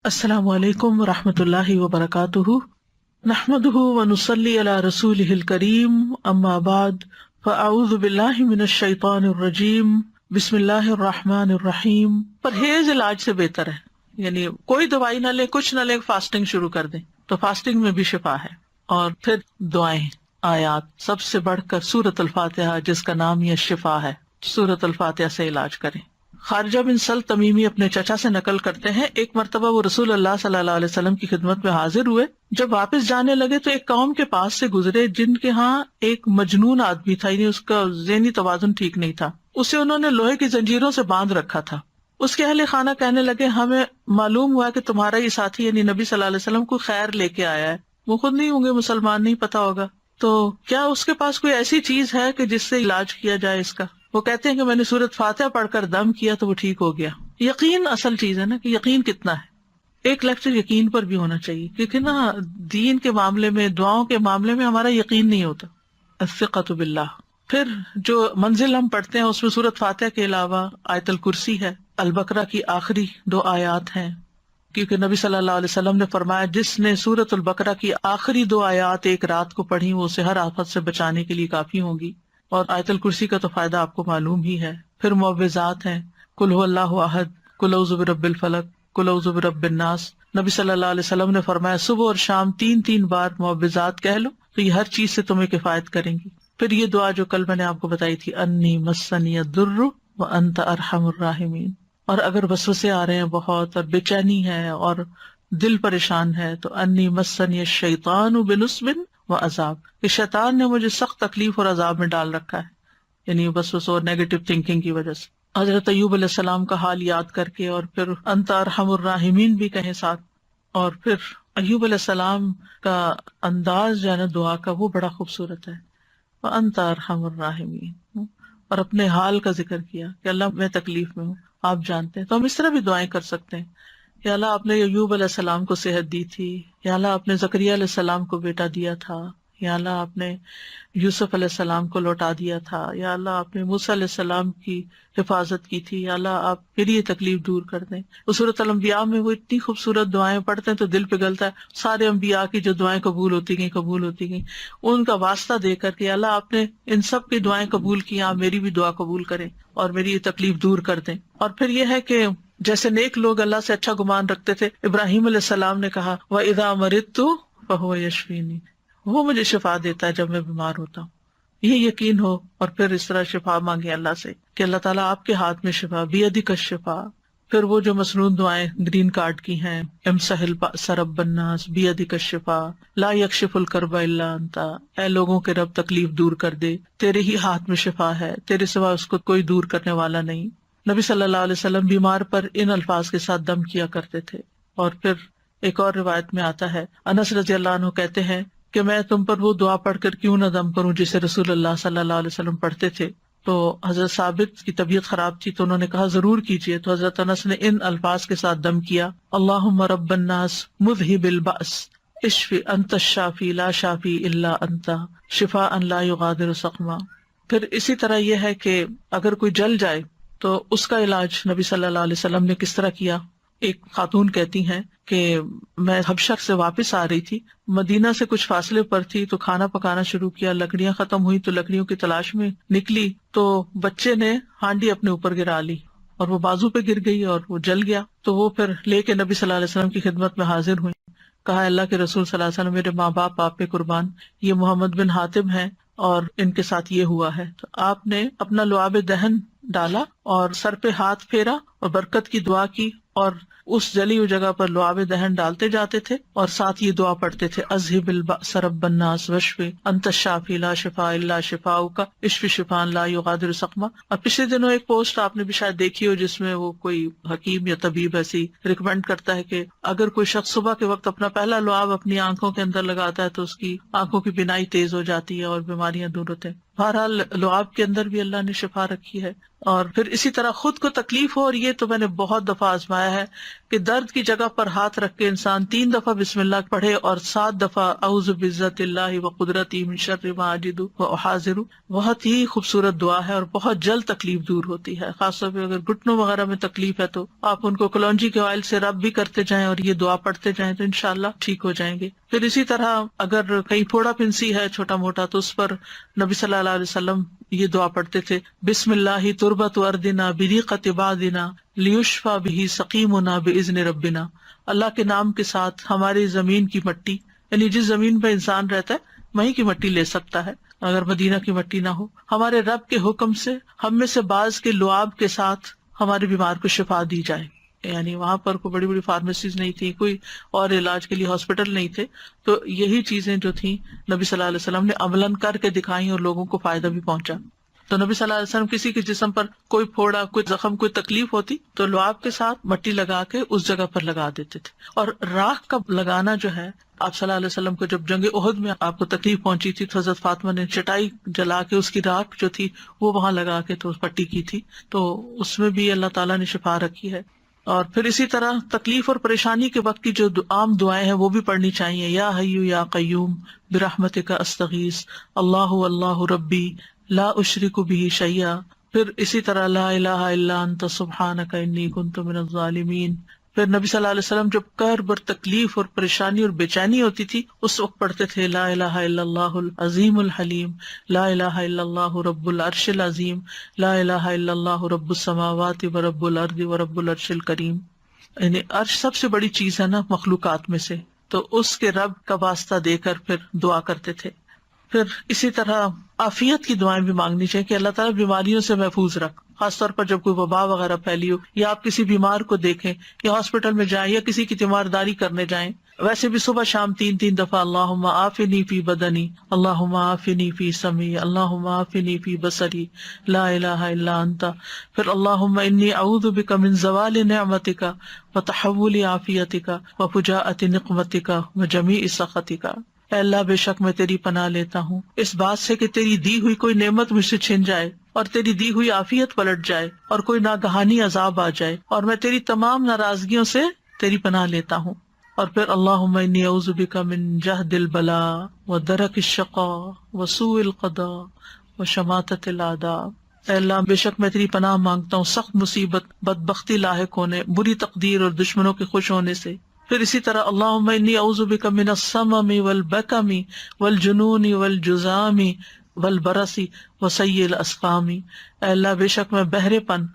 السلام علیکم ورحمۃ اللہ وبرکاتہ، نحمدہ ونصلی علی رسولہ الکریم، اما بعد فاعوذ باللہ من الشیطان الرجیم، بسم اللہ الرحمن الرحیم۔ پرہیز علاج سے بہتر ہے، یعنی کوئی دوائی نہ لے، کچھ نہ لے، فاسٹنگ شروع کر دیں تو فاسٹنگ میں بھی شفا ہے۔ اور پھر دعائیں، آیات، سب سے بڑھ کر سورۃ الفاتحہ جس کا نام یہ شفا ہے، سورۃ الفاتحہ سے علاج کریں۔ خارجہ بن سل تمیمی اپنے چچا سے نقل کرتے ہیں، ایک مرتبہ وہ رسول اللہ صلی اللہ علیہ وسلم کی خدمت میں حاضر ہوئے۔ جب واپس جانے لگے تو ایک قوم کے پاس سے گزرے جن کے ہاں ایک مجنون آدمی تھا، یعنی اس کا ذہنی توازن ٹھیک نہیں تھا۔ اسے انہوں نے لوہے کی زنجیروں سے باندھ رکھا تھا۔ اس کے اہل خانہ کہنے لگے، ہمیں معلوم ہوا کہ تمہارا یہ ساتھی یعنی نبی صلی اللہ علیہ وسلم کو خیر لے کے آیا ہے، وہ خود نہیں ہوں گے مسلمان، نہیں پتا ہوگا، تو کیا اس کے پاس کوئی ایسی چیز ہے کہ جس سے علاج کیا جائے اس کا؟ وہ کہتے ہیں کہ میں نے سورۃ فاتحہ پڑھ کر دم کیا تو وہ ٹھیک ہو گیا۔ یقین اصل چیز ہے نا، کہ یقین کتنا ہے۔ ایک لیکچر یقین پر بھی ہونا چاہیے، کیونکہ نا دین کے معاملے میں، دعاؤں کے معاملے میں ہمارا یقین نہیں ہوتا۔ الثقۃ باللہ۔ پھر جو منزل ہم پڑھتے ہیں اس میں سورۃ فاتحہ کے علاوہ آیت الکرسی ہے، البقرہ کی آخری 2 آیات ہیں، کیونکہ نبی صلی اللہ علیہ وسلم نے فرمایا جس نے سورۃ البقرہ کی آخری 2 آیات ایک رات کو پڑھی وہ اسے ہر آفت سے بچانے کے لیے کافی ہوں گی۔ اور آیت الکرسی کا تو فائدہ آپ کو معلوم ہی ہے۔ پھر معوذات ہیں، قل هو اللہ احد، قل اعوذ برب الفلق، قل اعوذ برب الناس۔ نبی صلی اللہ علیہ وسلم نے فرمایا صبح اور شام 3 بار معوذات کہہ لو تو یہ ہر چیز سے تمہیں کفایت کریں گی۔ پھر یہ دعا جو کل میں نے آپ کو بتائی تھی، انی مسنی الضر وانت ارحم الراحمین۔ اور اگر وسوسے آ رہے ہیں بہت اور بے چینی ہے اور دل پریشان ہے تو انی مسنی الشیطان بنصب وعذاب، کہ شیطان نے مجھے سخت تکلیف اور عذاب میں ڈال رکھا ہے، یعنی وسوسوں اور نیگیٹو تھنکنگ کی وجہ سے۔ حضرت ایوب علیہ السلام کا حال یاد کر کے اور پھر انت ارحم الراحمین بھی کہیں ساتھ، اور پھر ایوب علیہ السلام کا انداز جو ہے نا دعا کا وہ بڑا خوبصورت ہے، وانت ارحم الراحمین، اور اپنے حال کا ذکر کیا کہ اللہ میں تکلیف میں ہوں، آپ جانتے ہیں۔ تو ہم اس طرح بھی دعائیں کر سکتے ہیں، یا اللہ آپ نے ایوب علیہ السلام کو صحت دی تھی، یا اللہ آپ نے زکریا علیہ السلام کو بیٹا دیا تھا، یا اللہ آپ نے یوسف علیہ السلام کو لوٹا دیا تھا، یا اللہ آپ نے موسیٰ علیہ السلام کی حفاظت کی تھی، یا اللہ آپ پھر یہ تکلیف دور کر دیں۔ سورۃ الانبیاء میں وہ اتنی خوبصورت دعائیں پڑھتے ہیں تو دل پگھلتا ہے، سارے انبیاء کی جو دعائیں قبول ہوتی گئیں ان کا واسطہ دے کر کے اللہ آپ نے ان سب کی دعائیں قبول کی، آپ میری بھی دعا قبول کریں اور میری یہ تکلیف دور کر دیں۔ اور پھر یہ ہے کہ جیسے نیک لوگ اللہ سے اچھا گمان رکھتے تھے، ابراہیم علیہ السلام نے کہا وَإِذَا مَرِضْتُ فَهُوَ يَشْفِينِ، وہ مجھے شفا دیتا ہے جب میں بیمار ہوتا ہوں۔ یہ یقین ہو اور پھر اس طرح شفا مانگے اللہ سے کہ اللہ تعالیٰ آپ کے ہاتھ میں شفا، بیدک الشفا۔ پھر وہ جو مسنون دعائیں گرین کارڈ کی ہیں، امسح البأس رب الناس بیدک الشفا، لا یکشف الکرب الا انت، اے لوگوں کے رب تکلیف دور کر دے، تیرے ہی ہاتھ میں شفا ہے، تیرے سوا اس کو کوئی دور کرنے والا نہیں۔ نبی صلی اللہ علیہ وسلم بیمار پر ان الفاظ کے ساتھ دم کیا کرتے تھے۔ اور پھر ایک اور روایت میں آتا ہے، انس رضی اللہ عنہ کہتے ہیں کہ میں تم پر وہ دعا پڑھ کر کیوں نہ دم کروں جسے رسول اللہ صلی اللہ علیہ وسلم پڑھتے تھے۔ تو حضرت ثابت کی طبیعت خراب تھی تو انہوں نے کہا ضرور کیجیے، تو حضرت انس نے ان الفاظ کے ساتھ دم کیا، اللہم رب الناس مذہب البأس اشف انت الشافی لا شافی الا انت شفاء لا یغادر سقما۔ پھر اسی طرح یہ ہے کہ اگر کوئی جل جائے تو اس کا علاج نبی صلی اللہ علیہ وسلم نے کس طرح کیا۔ ایک خاتون کہتی ہیں کہ میں حبشہ سے واپس آ رہی تھی، مدینہ سے کچھ فاصلے پر تھی، تو کھانا پکانا شروع کیا، لکڑیاں ختم ہوئی تو لکڑیوں کی تلاش میں نکلی تو بچے نے ہانڈی اپنے اوپر گرا لی اور وہ بازو پہ گر گئی اور وہ جل گیا۔ تو وہ پھر لے کے نبی صلی اللہ علیہ وسلم کی خدمت میں حاضر ہوئی، کہا اللہ کے رسول صلی اللہ علیہ وسلم، میرے ماں باپ آپ پہ قربان، یہ محمد بن حاتم ہیں اور ان کے ساتھ یہ ہوا ہے۔ تو آپ نے اپنا لعاب دہن ڈالا اور سر پہ ہاتھ پھیرا اور برکت کی دعا کی، اور اس جلی ہوئی جگہ پر لعاب دہن ڈالتے جاتے تھے اور ساتھ یہ دعا پڑھتے تھے، اذہب البأس رب الناس واشف انت الشافی لا شفاء الا شفاؤک اشف شفاء لا یغادر سقما۔ اور پچھلے دنوں ایک پوسٹ آپ نے بھی شاید دیکھی ہو جس میں وہ کوئی حکیم یا طبیب ایسی ریکمینڈ کرتا ہے کہ اگر کوئی شخص صبح کے وقت اپنا پہلا لعاب اپنی آنکھوں کے اندر لگاتا ہے تو اس کی آنکھوں کی بینائی تیز ہو جاتی ہے اور بیماریاں دور ہوتے ہیں۔ بہرحال لعاب کے اندر بھی اللہ نے شفا رکھی ہے۔ اور پھر اسی طرح خود کو تکلیف ہو اور یہ یہ تو میں نے بہت دفعہ آزمایا ہے کہ درد کی جگہ پر ہاتھ رکھ کے انسان 3 دفعہ بسم اللہ پڑھے اور 7 دفعہ اعوذ بعزت اللہ وقدرتی من شر ما اجد واحاذر. بہت ہی خوبصورت دعا ہے اور بہت جلد تکلیف دور ہوتی ہے. خاص طور پہ اگر گھٹنوں وغیرہ میں تکلیف ہے تو آپ ان کو کلونجی کے آئل سے رب بھی کرتے جائیں اور یہ دعا پڑھتے جائیں تو انشاءاللہ ٹھیک ہو جائیں گے. پھر اسی طرح اگر کہیں پھوڑا پھنسی ہے چھوٹا موٹا تو اس پر نبی صلی اللہ علیہ وسلم یہ دعا پڑھتے تھے، بسم اللہ تربت اردنا بریقت بادنا لیشفى به سقیمنا باذن ربنا. اللہ کے نام کے ساتھ ہماری زمین کی مٹی، یعنی جس زمین پہ انسان رہتا ہے وہیں کی مٹی لے سکتا ہے اگر مدینہ کی مٹی نہ ہو، ہمارے رب کے حکم سے ہم میں سے بعض کے لعاب کے ساتھ ہمارے بیمار کو شفا دی جائے. یعنی وہاں پر کوئی بڑی بڑی فارمیسیز نہیں تھی، کوئی اور علاج کے لیے ہاسپٹل نہیں تھے، تو یہی چیزیں جو تھیں نبی صلی اللہ علیہ وسلم نے عملاً کر کے دکھائیں اور لوگوں کو فائدہ بھی پہنچا. تو نبی صلی اللہ علیہ وسلم کسی کے جسم پر کوئی پھوڑا، کوئی زخم، کوئی تکلیف ہوتی تو لعاب کے ساتھ مٹی لگا کے اس جگہ پر لگا دیتے تھے. اور راکھ کا لگانا جو ہے، آپ صلی اللہ علیہ وسلم کو جب جنگ احد میں آپ کو تکلیف پہنچی تھی تو حضرت فاطمہ نے چٹائی جلا کے اس کی راکھ جو تھی وہ وہاں لگا کے تو پٹی کی تھی، تو اس میں بھی اللہ تعالیٰ نے شفا رکھی ہے. اور پھر اسی طرح تکلیف اور پریشانی کے وقت کی جو عام دعائیں ہیں وہ بھی پڑھنی چاہیے. یا حی یا قیوم برحمتک استغیث اللہ اللہ ربی لا اشرک بہ شیئا. پھر اسی طرح لا الہ الا انت سبحانک انی کنت من الظالمین. پھر نبی صلی اللہ علیہ وسلم جب کرب اور تکلیف اور پریشانی اور بے چینی ہوتی تھی اس وقت پڑھتے تھے لا الہ الا اللہ العظیم الحلیم، لا الہ الا اللہ رب العرش العظیم، لا الہ الا اللہ رب السماوات و رب الارض و رب العرش الکریم. یعنی عرش سب سے بڑی چیز ہے نا مخلوقات میں سے، تو اس کے رب کا واسطہ دے کر پھر دعا کرتے تھے. پھر اسی طرح عافیت کی دعائیں بھی مانگنی چاہیے کہ اللہ تعالیٰ بیماریوں سے محفوظ رکھ، خاص طور پر جب کوئی وبا وغیرہ پھیلی ہو یا آپ کسی بیمار کو دیکھیں یا ہاسپٹل میں جائیں یا کسی کی تیمارداری کرنے جائیں. ویسے بھی صبح شام 3 دفعہ اللہم عافنی فی بدنی، اللہم عافنی فی سمعی، اللہم عافنی فی بصری، لا الہ الا انت. پھر اللہم انی اعوذ بک من زوال نعمتک وتحول عافیتک وفجاءۃ نقمتک وجمیع سخطک. اے اللہ بے شک میں تیری پناہ لیتا ہوں اس بات سے کہ تیری دی ہوئی کوئی نعمت مجھ سے چھن جائے اور تیری دی ہوئی عافیت پلٹ جائے اور کوئی ناگہانی عذاب آ جائے، اور میں تیری تمام ناراضگیوں سے تیری پناہ لیتا ہوں. اور پھر اللہم انی اعوذ بک من جہد البلاء ودرک الشقاء وسوء القضاء وشماتۃ الاعداء. اے اللہ بے شک میں تیری پناہ مانگتا ہوں سخت مصیبت، بدبختی لاحق ہونے، بری تقدیر اور دشمنوں کے خوش ہونے سے. پھر اسی طرح اللہم انی اعوذ بک من السمم والبکم والجنون والجذام والبرص وسیء الاسقام. اے اللہ بے شک میں بہرے پن،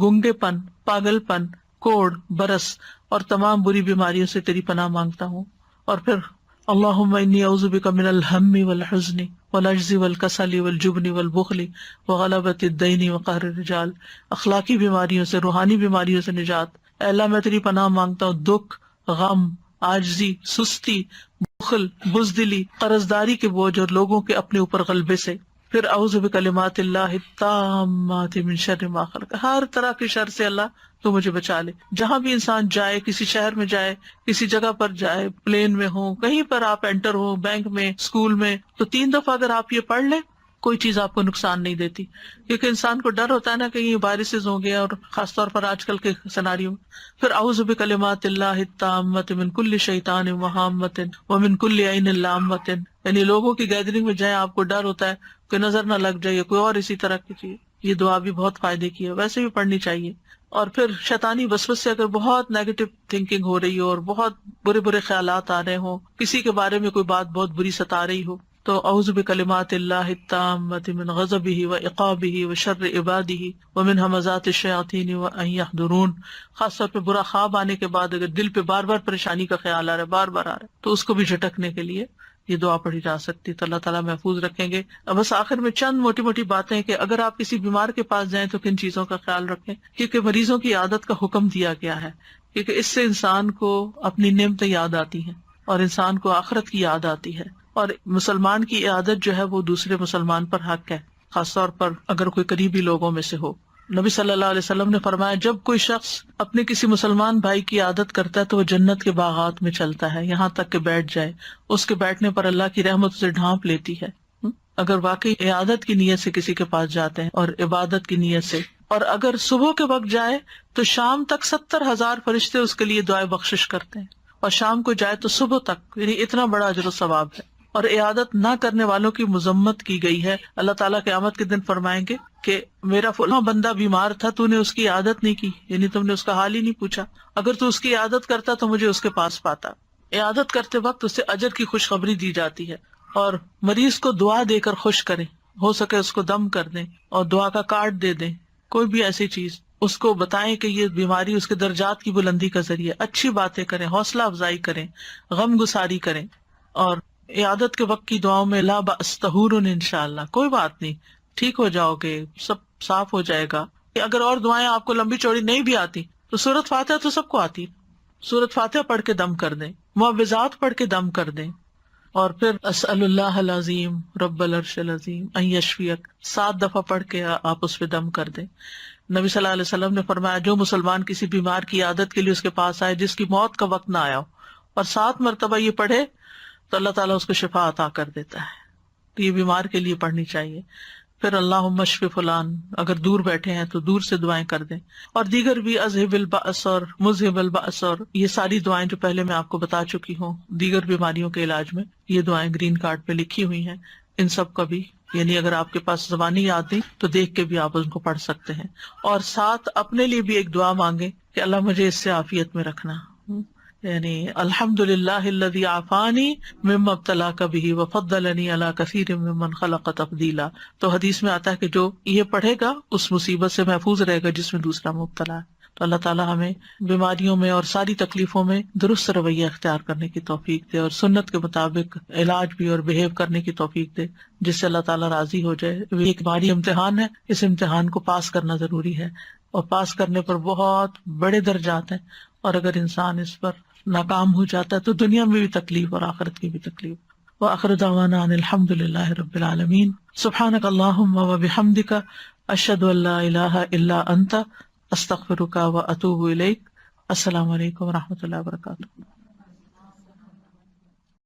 گنگے پن، پاگل پن، کوڑ، برس اور تمام بری بیماریوں سے تیری پناہ مانگتا ہوں. اور پھر اللہم انی اعوذ بک من الہم والحزن والعجز والکسل والجبن والبخل وغلبۃ الدین وقہر الرجال. اخلاقی بیماریوں سے، روحانی بیماریوں سے نجات. اے اللہ میں تیری پناہ مانگتا ہوں دکھ، غم، عاجزی، سستی، بخل، بزدلی، قرضداری کے بوجھ اور لوگوں کے اپنے اوپر غلبے سے. پھر اعوذ بکلمات اللہ التامات من شر ما خلق، ہر طرح کے شر سے اللہ تو مجھے بچا لے. جہاں بھی انسان جائے، کسی شہر میں جائے، کسی جگہ پر جائے، پلین میں ہو، کہیں پر آپ انٹر ہو، بینک میں، اسکول میں، تو 3 دفعہ اگر آپ یہ پڑھ لیں کوئی چیز آپ کو نقصان نہیں دیتی. کیونکہ انسان کو ڈر ہوتا ہے نا کہ یہ وائرسز ہوں گے، اور خاص طور پر آج کل کے سیناریو میں. پھر اعوذ بکلمات اللہ التامات من کل شیطان وہامۃ ومن کل عین لامۃ. یعنی لوگوں کی گیدرنگ میں جائیں آپ کو ڈر ہوتا ہے کہ نظر نہ لگ جائے، کوئی اور اسی طرح کی چیز. یہ دعا بھی بہت فائدے کی ہے، ویسے بھی پڑھنی چاہیے. اور پھر شیطانی وسوسے سے اگر بہت نیگیٹو تھنکنگ ہو رہی ہو اور بہت برے برے خیالات آ رہے ہوں، کسی کے بارے میں کوئی بات بہت بری ستا رہی ہو، تو اعوذ بکلمات اللہ التامات من غضبہ وعقابہ وشر عبادہ ومن ہمزات الشیاطین وان یحضرون. خاص طور پہ برا خواب آنے کے بعد اگر دل پہ بار بار پریشانی کا خیال آ رہا ہے، بار بار آ رہا ہے، تو اس کو بھی جھٹکنے کے لیے یہ دعا پڑھی جا سکتی. تو اللہ تعالیٰ محفوظ رکھیں گے. بس آخر میں چند موٹی موٹی باتیں کہ اگر آپ کسی بیمار کے پاس جائیں تو کن چیزوں کا خیال رکھیں، کیونکہ مریضوں کی عادت کا حکم دیا گیا ہے، کیونکہ اس سے انسان کو اپنی نعمتیں یاد آتی ہیں اور انسان کو آخرت کی یاد آتی ہے. اور مسلمان کی عادت جو ہے وہ دوسرے مسلمان پر حق ہے، خاص طور پر اگر کوئی قریبی لوگوں میں سے ہو. نبی صلی اللہ علیہ وسلم نے فرمایا جب کوئی شخص اپنے کسی مسلمان بھائی کی عادت کرتا ہے تو وہ جنت کے باغات میں چلتا ہے یہاں تک کہ بیٹھ جائے. اس کے بیٹھنے پر اللہ کی رحمت اسے ڈھانپ لیتی ہے. اگر واقعی عادت کی نیت سے کسی کے پاس جاتے ہیں اور عبادت کی نیت سے اور اگر صبح کے وقت جائے تو شام تک 70,000 فرشتے اس کے لیے دعائے بخشش کرتے ہیں، اور شام کو جائے تو صبح تک، یعنی اتنا بڑا اجر و ثواب ہے۔ اور عیادت نہ کرنے والوں کی مذمت کی گئی ہے۔ اللہ تعالیٰ قیامت کے دن فرمائیں گے کہ میرا فلاں بندہ بیمار تھا، تو نے اس کی عیادت نہیں کی، یعنی تم نے اس کا حال ہی نہیں پوچھا، اگر تو اس کی عیادت کرتا تو مجھے اس کے پاس پاتا۔ عیادت کرتے وقت اسے اجر کی خوشخبری دی جاتی ہے، اور مریض کو دعا دے کر خوش کریں، ہو سکے اس کو دم کر دیں اور دعا کا کارڈ دے دیں، کوئی بھی ایسی چیز اس کو بتائیں کہ یہ بیماری اس کے درجات کی بلندی کا ذریعہ، اچھی باتیں کریں، حوصلہ افزائی کریں، غم گساری کریں۔ اور عیادت کے وقت کی دعاؤں میں لا بأس طہور انشاءاللہ، کوئی بات نہیں، ٹھیک ہو جاؤ گے، سب صاف ہو جائے گا۔ اگر اور دعائیں آپ کو لمبی چوڑی نہیں بھی آتی تو سورۃ فاتحہ تو سب کو آتی، سورۃ فاتحہ پڑھ کے دم کر دیں، معوذات پڑھ کے دم کر دیں، اور پھر اسأل اللہ العظیم رب العرش العظیم ان یشفیک 7 دفعہ پڑھ کے آپ اس پہ دم کر دیں۔ نبی صلی اللہ علیہ وسلم نے فرمایا جو مسلمان کسی بیمار کی عیادت کے لیے اس کے پاس آئے جس کی موت کا وقت نہ آیا ہو اور 7 مرتبہ یہ پڑھے تو اللہ تعالیٰ اس کو شفا عطا کر دیتا ہے۔ تو یہ بیمار کے لیے پڑھنی چاہیے۔ پھر اللہم اشف فلان، اگر دور بیٹھے ہیں تو دور سے دعائیں کر دیں، اور دیگر بھی اذہب البأس اور مذہب البأس، اور یہ ساری دعائیں جو پہلے میں آپ کو بتا چکی ہوں دیگر بیماریوں کے علاج میں، یہ دعائیں گرین کارڈ پہ لکھی ہوئی ہیں، ان سب کا بھی یعنی اگر آپ کے پاس زبانی یاد نہیں تو دیکھ کے بھی آپ ان کو پڑھ سکتے ہیں۔ اور ساتھ اپنے لیے بھی ایک دعا مانگے کہ اللہ مجھے اس سے عافیت میں رکھنا، یعنی الحمدللہ الذی عافانی مما ابتلاک بہ وفضلنی علی کثیر ممن خلق تفضیلا۔ تو حدیث میں آتا ہے کہ جو یہ پڑھے گا اس مصیبت سے محفوظ رہے گا جس میں دوسرا مبتلا ہے۔ تو اللہ تعالیٰ ہمیں بیماریوں میں اور ساری تکلیفوں میں درست رویہ اختیار کرنے کی توفیق دے، اور سنت کے مطابق علاج بھی اور بہیو کرنے کی توفیق دے جس سے اللہ تعالیٰ راضی ہو جائے۔ یہ ایک باری امتحان ہے، اس امتحان کو پاس کرنا ضروری ہے، اور پاس کرنے پر بہت بڑے درجات ہیں، اور اگر انسان اس پر ناکام ہو جاتا ہے تو دنیا میں بھی تکلیف اور آخرت کی بھی تکلیف۔ وآخر دعوانا ان الحمد للہ رب العالمین۔ سبحانک اللہم وبحمدک، اشہد ان لا الہ الا انت، استغفرک واتوب الیک۔ السلام علیکم ورحمۃ اللہ وبرکاتہ۔